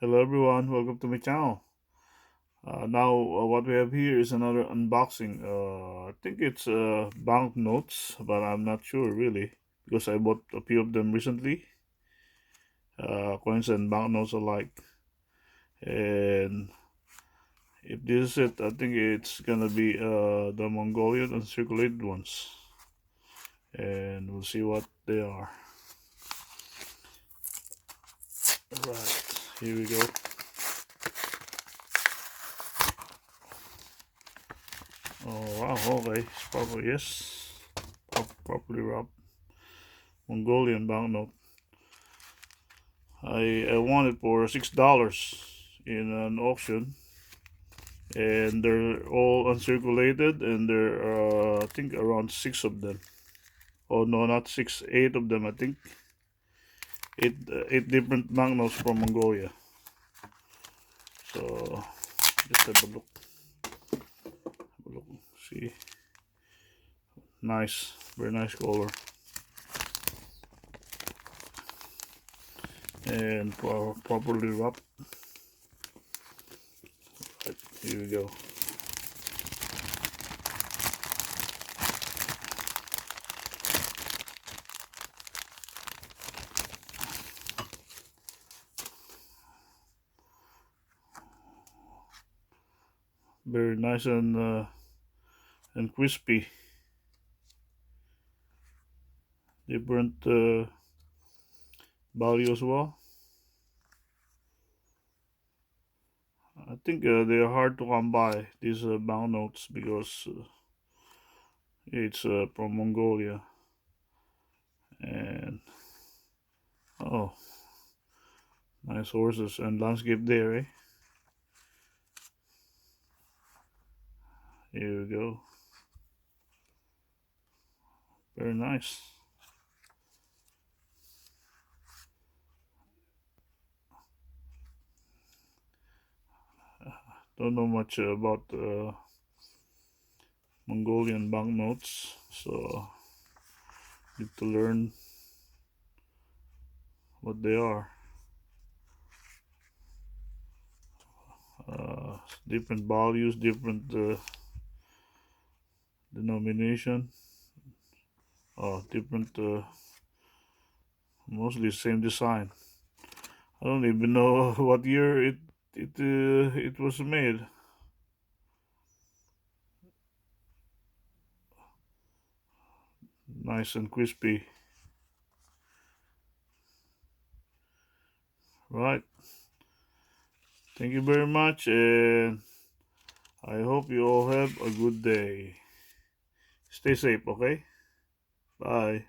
Hello everyone, welcome to my channel. Now what we have here is another unboxing. I think it's banknotes, but I'm not sure really because I bought a few of them recently. Coins and banknotes alike. And if this is it, I think it's gonna be the Mongolian uncirculated ones. And we'll see what they are. Right, here we go. Oh wow, okay, it's probably yes. Properly wrapped Mongolian banknote. I won it for $6 in an auction, and they're all uncirculated, and there are I think around six of them. Oh no, not six, eight of them. I think eight different banknotes from Mongolia. So just have a look. Have a look. See, nice, very nice color, and properly wrapped. Right, here we go. Very nice and crispy. Different value as well. I think they are hard to come by, these banknotes, because it's from Mongolia. And oh, nice horses and landscape there, eh? Here we go. Very nice. Don't know much about Mongolian banknotes, so need to learn what they are. Different values, different denomination. Different, mostly same design. I don't even know what year it was made. Nice and crispy. Right. Thank you very much, and I hope you all have a good day. Stay safe, okay? Bye.